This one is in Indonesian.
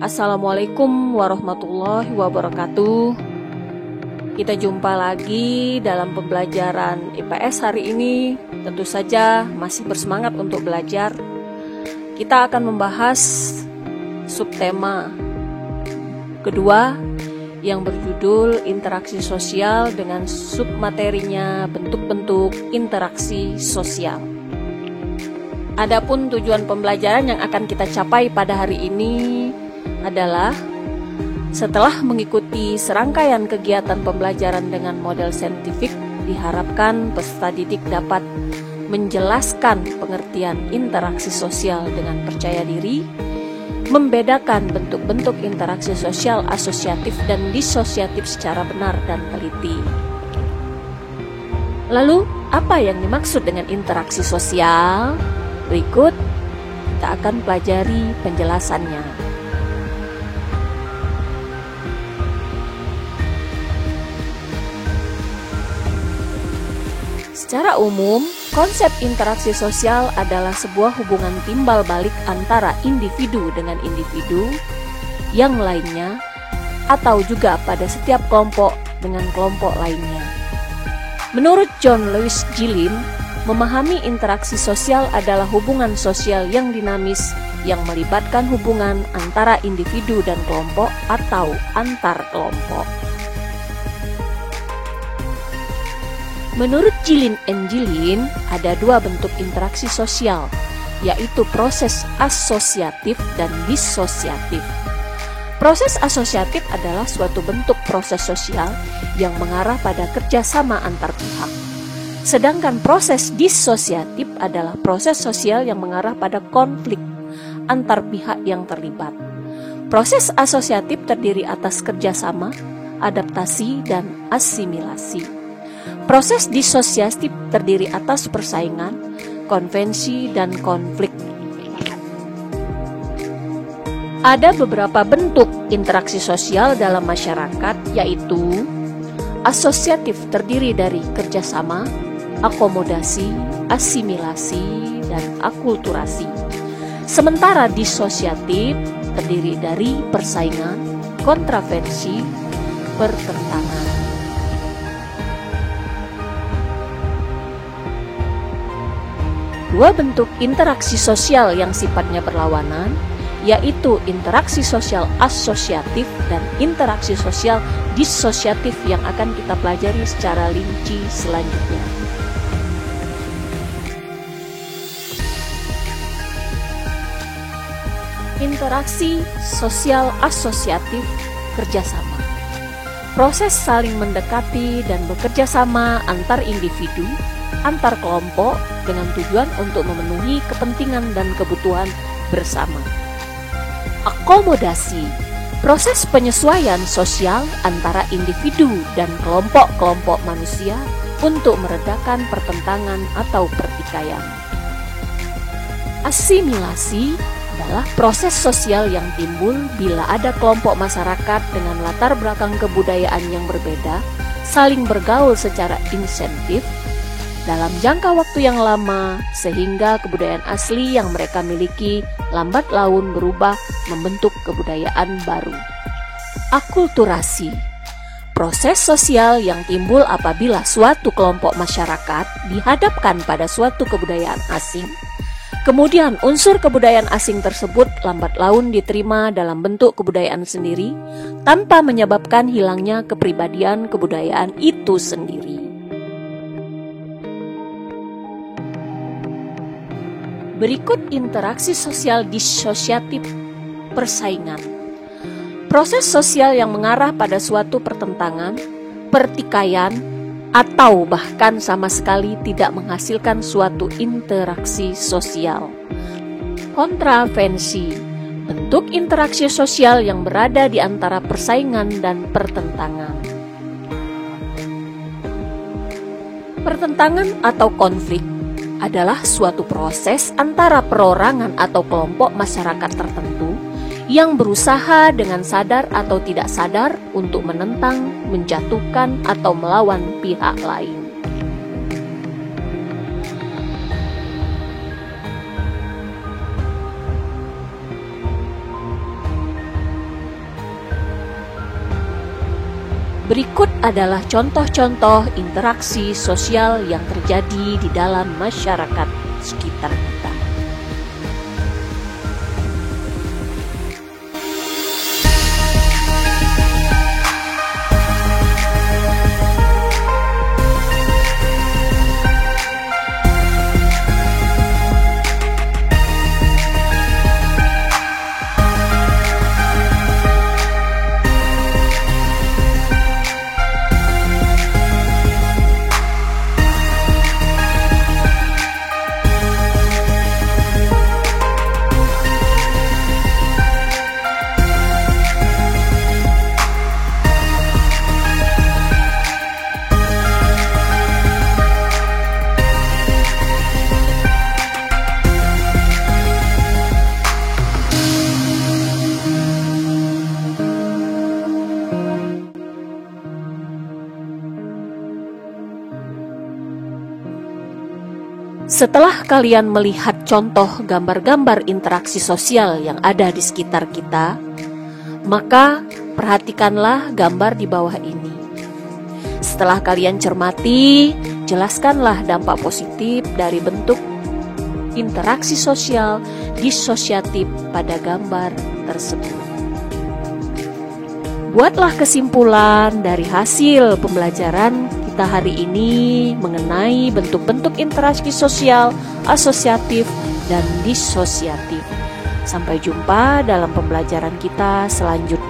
Assalamualaikum warahmatullahi wabarakatuh. Kita jumpa lagi dalam pembelajaran IPS hari ini. Tentu saja masih bersemangat untuk belajar. Kita akan membahas subtema kedua yang berjudul interaksi sosial dengan submaterinya bentuk-bentuk interaksi sosial. Adapun tujuan pembelajaran yang akan kita capai pada hari ini adalah setelah mengikuti serangkaian kegiatan pembelajaran dengan model saintifik, diharapkan peserta didik dapat menjelaskan pengertian interaksi sosial dengan percaya diri, membedakan bentuk-bentuk interaksi sosial asosiatif dan disosiatif secara benar dan teliti. Lalu, apa yang dimaksud dengan interaksi sosial? Berikut kita akan pelajari penjelasannya. Secara umum, konsep interaksi sosial adalah sebuah hubungan timbal balik antara individu dengan individu yang lainnya, atau juga pada setiap kelompok dengan kelompok lainnya. Menurut John Lewis Gillin, memahami interaksi sosial adalah hubungan sosial yang dinamis yang melibatkan hubungan antara individu dan kelompok atau antar kelompok. Menurut Gillin and Gillin, ada dua bentuk interaksi sosial, yaitu proses asosiatif dan disosiatif. Proses asosiatif adalah suatu bentuk proses sosial yang mengarah pada kerjasama antar pihak. Sedangkan proses disosiatif adalah proses sosial yang mengarah pada konflik antar pihak yang terlibat. Proses asosiatif terdiri atas kerjasama, adaptasi, dan asimilasi. Proses disosiatif terdiri atas persaingan, konvensi, dan konflik. Ada beberapa bentuk interaksi sosial dalam masyarakat, yaitu asosiatif terdiri dari kerjasama, akomodasi, asimilasi, dan akulturasi. Sementara disosiatif terdiri dari persaingan, kontravensi, pertentangan. Dua bentuk interaksi sosial yang sifatnya berlawanan, yaitu interaksi sosial asosiatif dan interaksi sosial disosiatif yang akan kita pelajari secara rinci selanjutnya. Interaksi sosial asosiatif kerjasama. Proses saling mendekati dan bekerja sama antar individu, antar kelompok dengan tujuan untuk memenuhi kepentingan dan kebutuhan bersama. Akomodasi, proses penyesuaian sosial antara individu dan kelompok-kelompok manusia untuk meredakan pertentangan atau pertikaian. Asimilasi adalah proses sosial yang timbul bila ada kelompok masyarakat dengan latar belakang kebudayaan yang berbeda saling bergaul secara insentif dalam jangka waktu yang lama, sehingga kebudayaan asli yang mereka miliki lambat laun berubah membentuk kebudayaan baru. Akulturasi, proses sosial yang timbul apabila suatu kelompok masyarakat dihadapkan pada suatu kebudayaan asing, kemudian unsur kebudayaan asing tersebut lambat laun diterima dalam bentuk kebudayaan sendiri, tanpa menyebabkan hilangnya kepribadian kebudayaan itu sendiri. Berikut interaksi sosial disosiatif persaingan. Proses sosial yang mengarah pada suatu pertentangan, pertikaian, atau bahkan sama sekali tidak menghasilkan suatu interaksi sosial. Kontravensi, bentuk interaksi sosial yang berada di antara persaingan dan pertentangan. Pertentangan atau konflik adalah suatu proses antara perorangan atau kelompok masyarakat tertentu yang berusaha dengan sadar atau tidak sadar untuk menentang, menjatuhkan, atau melawan pihak lain. Berikut adalah contoh-contoh interaksi sosial yang terjadi di dalam masyarakat sekitar kita. Setelah kalian melihat contoh gambar-gambar interaksi sosial yang ada di sekitar kita, maka perhatikanlah gambar di bawah ini. Setelah kalian cermati, jelaskanlah dampak positif dari bentuk interaksi sosial disosiatif pada gambar tersebut. Buatlah kesimpulan dari hasil pembelajaran kita hari ini mengenai bentuk-bentuk interaksi sosial asosiatif dan disosiatif. Sampai jumpa dalam pembelajaran kita selanjutnya.